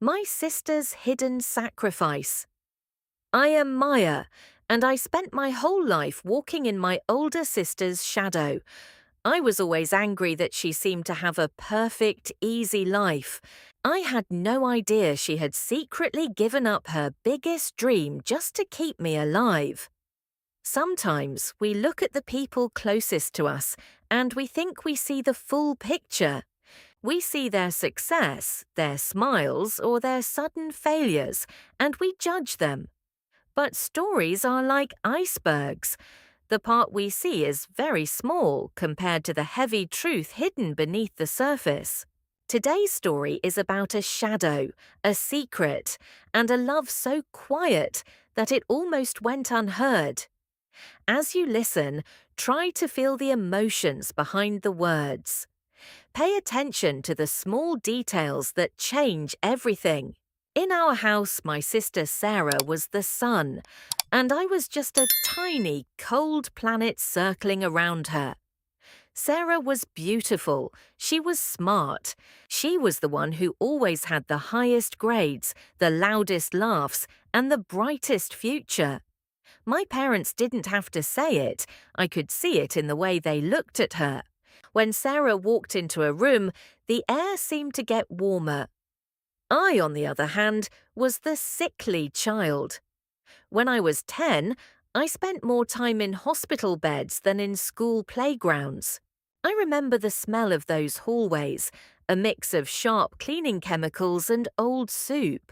My sister's hidden sacrifice. I am Maya, and I spent my whole life walking in my older sister's shadow. I was always angry that she seemed to have a perfect, easy life. I had no idea she had secretly given up her biggest dream just to keep me alive. Sometimes we look at the people closest to us and we think we see the full picture. We see their success, their smiles, or their sudden failures, and we judge them. But stories are like icebergs. The part we see is very small compared to the heavy truth hidden beneath the surface. Today's story is about a shadow, a secret, and a love so quiet that it almost went unheard. As you listen, try to feel the emotions behind the words. Pay attention to the small details that change everything. In our house, my sister Sarah was the sun, and I was just a tiny, cold planet circling around her. Sarah was beautiful. She was smart. She was the one who always had the highest grades, the loudest laughs, and the brightest future. My parents didn't have to say it. I could see it in the way they looked at her. When Sarah walked into a room, the air seemed to get warmer. I, on the other hand, was the sickly child. When I was 10, I spent more time in hospital beds than in school playgrounds. I remember the smell of those hallways, a mix of sharp cleaning chemicals and old soup.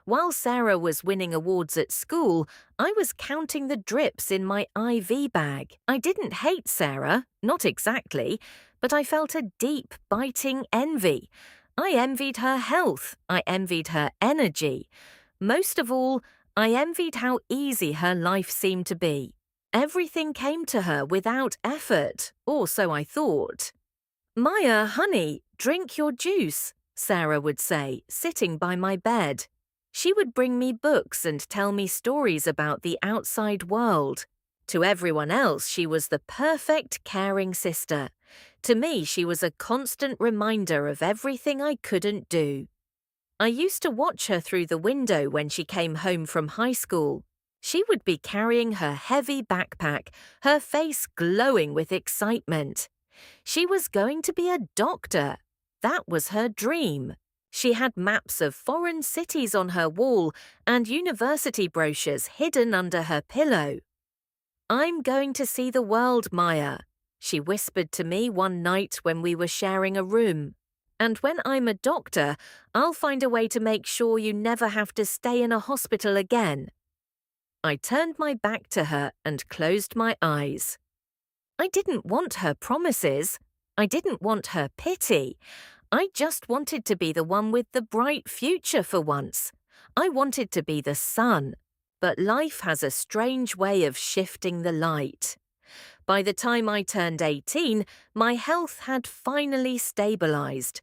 While Sarah was winning awards at school, I was counting the drips in my IV bag. I didn't hate Sarah, not exactly, but I felt a deep, biting envy. I envied her health. I envied her energy. Most of all, I envied how easy her life seemed to be. Everything came to her without effort, or so I thought. "Maya, honey, drink your juice," Sarah would say, sitting by my bed. She would bring me books and tell me stories about the outside world. To everyone else, she was the perfect, caring sister. To me, she was a constant reminder of everything I couldn't do. I used to watch her through the window when she came home from high school. She would be carrying her heavy backpack, her face glowing with excitement. She was going to be a doctor. That was her dream. She had maps of foreign cities on her wall and university brochures hidden under her pillow. "I'm going to see the world, Maya," she whispered to me one night when we were sharing a room. "And when I'm a doctor, I'll find a way to make sure you never have to stay in a hospital again." I turned my back to her and closed my eyes. I didn't want her promises. I didn't want her pity. I just wanted to be the one with the bright future for once. I wanted to be the sun. But life has a strange way of shifting the light. By the time I turned 18, my health had finally stabilized.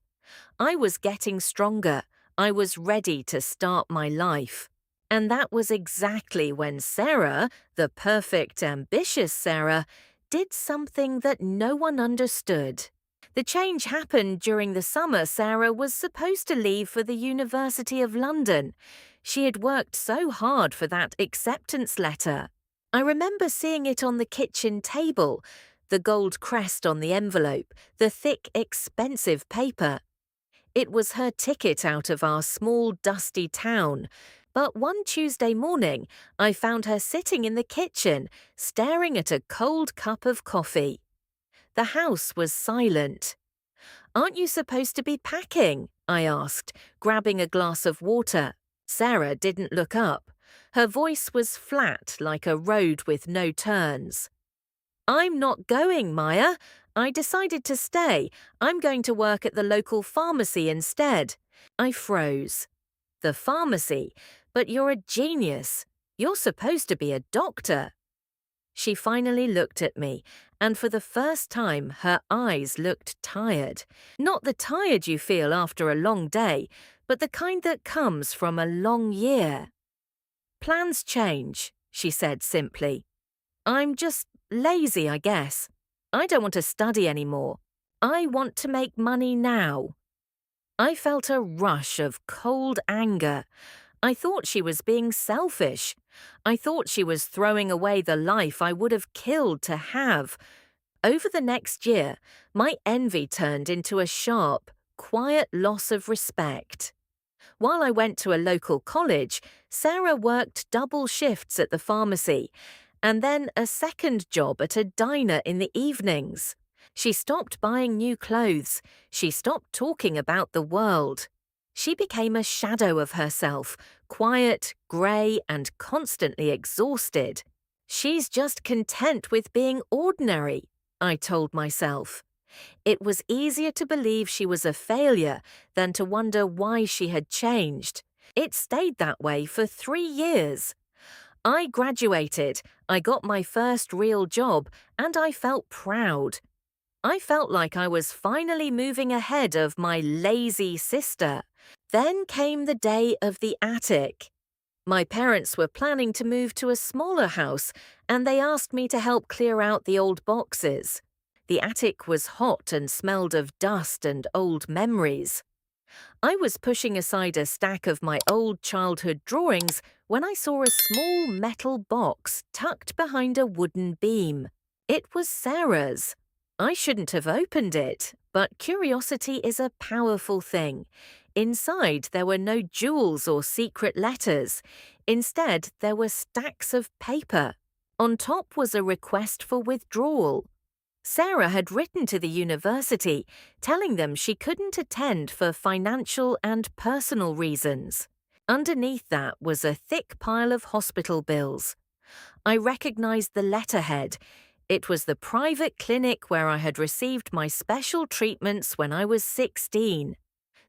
I was getting stronger. I was ready to start my life. And that was exactly when Sarah, the perfect, ambitious Sarah, did something that no one understood. The change happened during the summer Sarah was supposed to leave for the University of London. She had worked so hard for that acceptance letter. I remember seeing it on the kitchen table, the gold crest on the envelope, the thick, expensive paper. It was her ticket out of our small, dusty town. But one Tuesday morning, I found her sitting in the kitchen, staring at a cold cup of coffee. The house was silent. "Aren't you supposed to be packing?" I asked, grabbing a glass of water. Sarah didn't look up. Her voice was flat like a road with no turns. "I'm not going, Maya. I decided to stay. I'm going to work at the local pharmacy instead." I froze. "The pharmacy? But you're a genius. You're supposed to be a doctor." She finally looked at me, and for the first time her eyes looked tired. Not the tired you feel after a long day, but the kind that comes from a long year. "Plans change," she said simply. "I'm just lazy, I guess. I don't want to study anymore. I want to make money now." I felt a rush of cold anger. I thought she was being selfish. I thought she was throwing away the life I would have killed to have. Over the next year, my envy turned into a sharp, quiet loss of respect. While I went to a local college, Sarah worked double shifts at the pharmacy and then a second job at a diner in the evenings. She stopped buying new clothes. She stopped talking about the world. She became a shadow of herself, quiet, grey, and constantly exhausted. She's just content with being ordinary, I told myself. It was easier to believe she was a failure than to wonder why she had changed. It stayed that way for 3 years. I graduated, I got my first real job, and I felt proud. I felt like I was finally moving ahead of my lazy sister. Then came the day of the attic. My parents were planning to move to a smaller house, and they asked me to help clear out the old boxes. The attic was hot and smelled of dust and old memories. I was pushing aside a stack of my old childhood drawings when I saw a small metal box tucked behind a wooden beam. It was Sarah's. I shouldn't have opened it, but curiosity is a powerful thing. Inside, there were no jewels or secret letters. Instead, there were stacks of paper. On top was a request for withdrawal. Sarah had written to the university, telling them she couldn't attend for financial and personal reasons. Underneath that was a thick pile of hospital bills. I recognized the letterhead. It was the private clinic where I had received my special treatments when I was 16.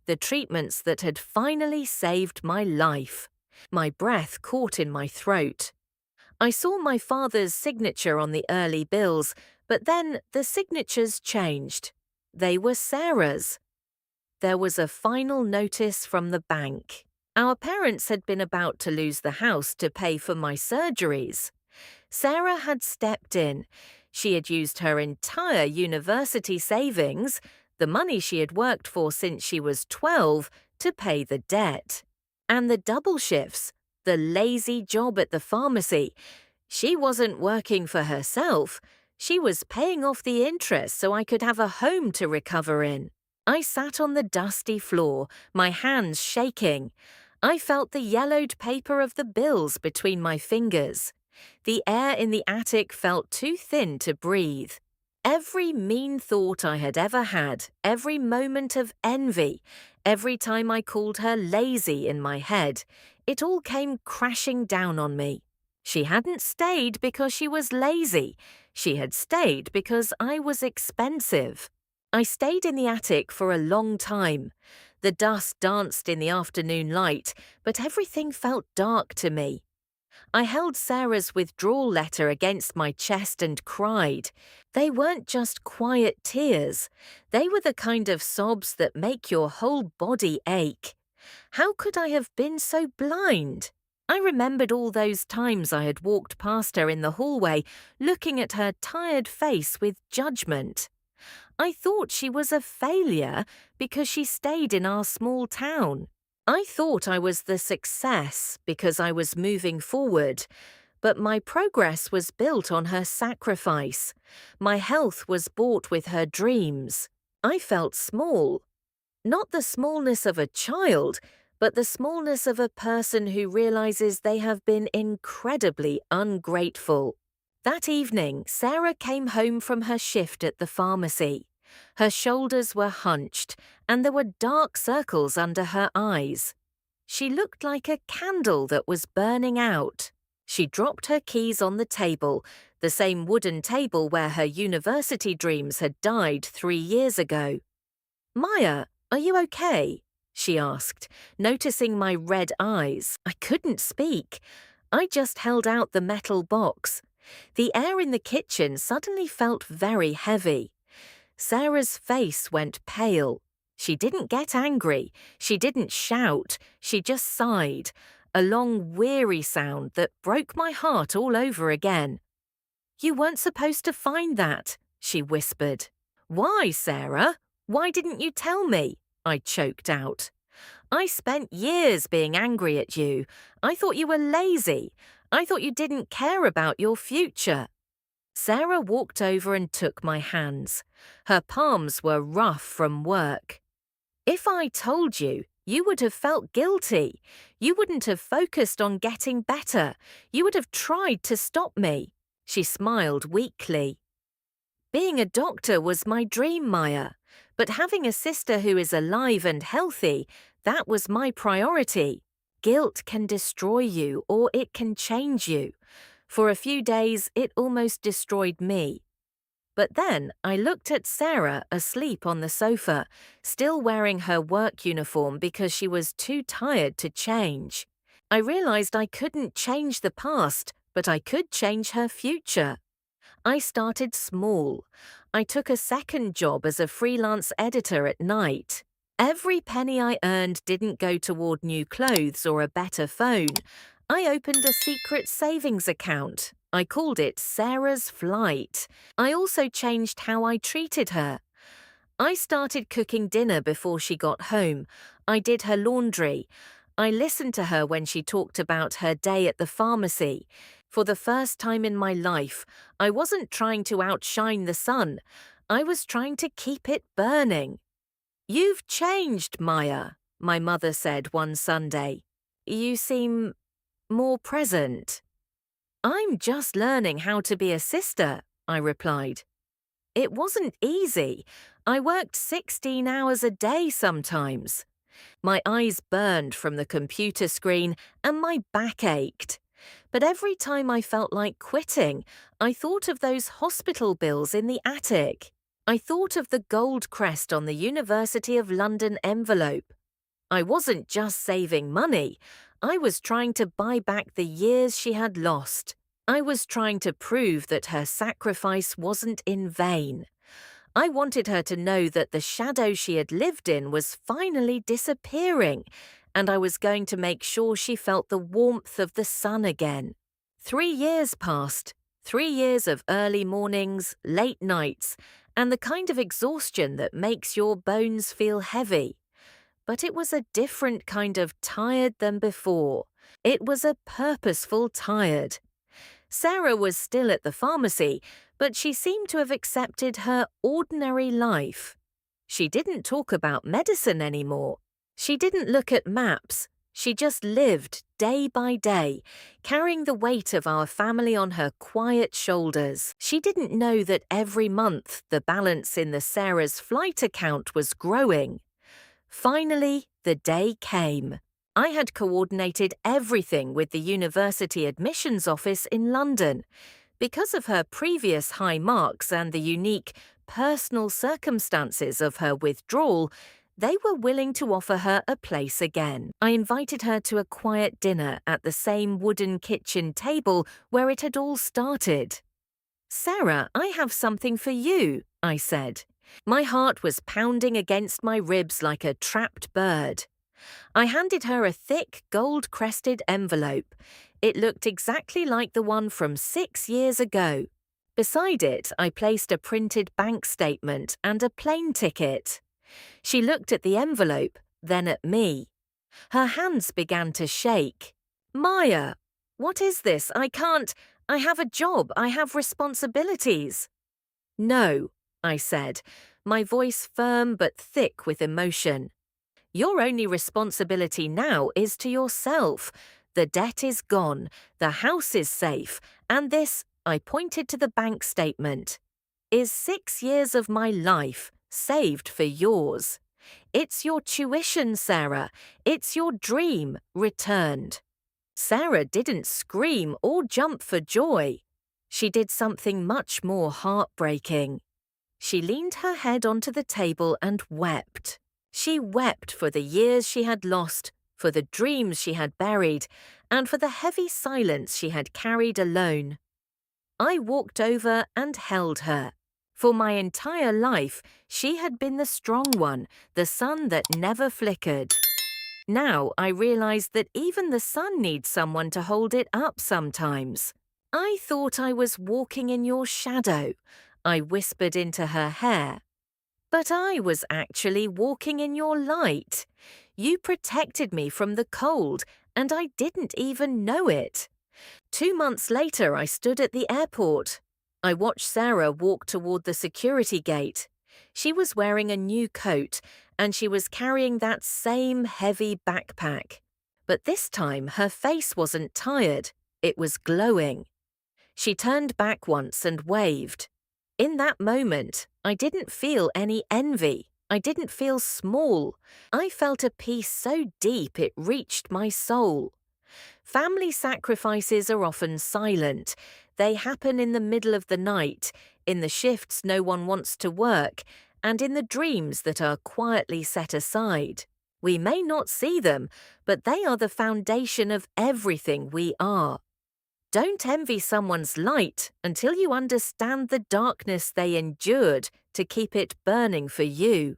The treatments that had finally saved my life. My breath caught in my throat. I saw my father's signature on the early bills, but then the signatures changed. They were Sarah's. There was a final notice from the bank. Our parents had been about to lose the house to pay for my surgeries. Sarah had stepped in. She had used her entire university savings, the money she had worked for since she was 12, to pay the debt. And the double shifts, the lazy job at the pharmacy. She wasn't working for herself. She was paying off the interest so I could have a home to recover in. I sat on the dusty floor, my hands shaking. I felt the yellowed paper of the bills between my fingers. The air in the attic felt too thin to breathe. Every mean thought I had ever had, every moment of envy, every time I called her lazy in my head, it all came crashing down on me. She hadn't stayed because she was lazy. She had stayed because I was expensive. I stayed in the attic for a long time. The dust danced in the afternoon light, but everything felt dark to me. I held Sarah's withdrawal letter against my chest and cried. They weren't just quiet tears. They were the kind of sobs that make your whole body ache. How could I have been so blind? I remembered all those times I had walked past her in the hallway, looking at her tired face with judgment. I thought she was a failure because she stayed in our small town. I thought I was the success because I was moving forward, but my progress was built on her sacrifice. My health was bought with her dreams. I felt small. Not the smallness of a child, but the smallness of a person who realizes they have been incredibly ungrateful. That evening, Sarah came home from her shift at the pharmacy. Her shoulders were hunched, and there were dark circles under her eyes. She looked like a candle that was burning out. She dropped her keys on the table, the same wooden table where her university dreams had died 3 years ago. "Maya, are you okay?" she asked, noticing my red eyes. I couldn't speak. I just held out the metal box. The air in the kitchen suddenly felt very heavy. Sarah's face went pale. She didn't get angry. She didn't shout. She just sighed, a long, weary sound that broke my heart all over again. "You weren't supposed to find that," she whispered. "Why, Sarah? Why didn't you tell me?" I choked out. I spent years being angry at you. I thought you were lazy. I thought you didn't care about your future. Sarah walked over and took my hands. Her palms were rough from work. If I told you, you would have felt guilty. You wouldn't have focused on getting better. You would have tried to stop me. She smiled weakly. Being a doctor was my dream, Maya. But having a sister who is alive and healthy, that was my priority. Guilt can destroy you or it can change you. For a few days, it almost destroyed me. But then I looked at Sarah asleep on the sofa, still wearing her work uniform because she was too tired to change. I realized I couldn't change the past, but I could change her future. I started small. I took a second job as a freelance editor at night. Every penny I earned didn't go toward new clothes or a better phone. I opened a secret savings account. I called it Sarah's Flight. I also changed how I treated her. I started cooking dinner before she got home. I did her laundry. I listened to her when she talked about her day at the pharmacy. For the first time in my life, I wasn't trying to outshine the sun. I was trying to keep it burning. "You've changed, Maya," my mother said one Sunday. "You seem more present." "I'm just learning how to be a sister," I replied. It wasn't easy. I worked 16 hours a day sometimes. My eyes burned from the computer screen and my back ached. But every time I felt like quitting, I thought of those hospital bills in the attic. I thought of the gold crest on the University of London envelope. I wasn't just saving money. I was trying to buy back the years she had lost. I was trying to prove that her sacrifice wasn't in vain. I wanted her to know that the shadow she had lived in was finally disappearing, and I was going to make sure she felt the warmth of the sun again. 3 years passed. 3 years of early mornings, late nights, and the kind of exhaustion that makes your bones feel heavy. But it was a different kind of tired than before. It was a purposeful tired. Sarah was still at the pharmacy, but she seemed to have accepted her ordinary life. She didn't talk about medicine anymore. She didn't look at maps. She just lived day by day, carrying the weight of our family on her quiet shoulders. She didn't know that every month the balance in the Sarah's Flight account was growing. Finally, the day came. I had coordinated everything with the university admissions office in London. Because of her previous high marks and the unique personal circumstances of her withdrawal, they were willing to offer her a place again. I invited her to a quiet dinner at the same wooden kitchen table where it had all started. "Sarah, I have something for you," I said. My heart was pounding against my ribs like a trapped bird. I handed her a thick, gold-crested envelope. It looked exactly like the one from 6 years ago. Beside it, I placed a printed bank statement and a plane ticket. She looked at the envelope, then at me. Her hands began to shake. "Maya, what is this? I have a job. I have responsibilities." "No," I said, my voice firm but thick with emotion. "Your only responsibility now is to yourself. The debt is gone, the house is safe, and this," I pointed to the bank statement, "is 6 years of my life saved for yours. It's your tuition, Sarah. It's your dream returned." Sarah didn't scream or jump for joy. She did something much more heartbreaking. She leaned her head onto the table and wept. She wept for the years she had lost, for the dreams she had buried, and for the heavy silence she had carried alone. I walked over and held her. For my entire life, she had been the strong one, the sun that never flickered. Now I realized that even the sun needs someone to hold it up sometimes. "I thought I was walking in your shadow," I whispered into her hair. But I was actually walking in your light. You protected me from the cold, and I didn't even know it. 2 months later, I stood at the airport. I watched Sarah walk toward the security gate. She was wearing a new coat, and she was carrying that same heavy backpack. But this time, her face wasn't tired. It was glowing. She turned back once and waved. In that moment, I didn't feel any envy. I didn't feel small. I felt a peace so deep it reached my soul. Family sacrifices are often silent. They happen in the middle of the night, in the shifts no one wants to work, and in the dreams that are quietly set aside. We may not see them, but they are the foundation of everything we are. Don't envy someone's light until you understand the darkness they endured to keep it burning for you.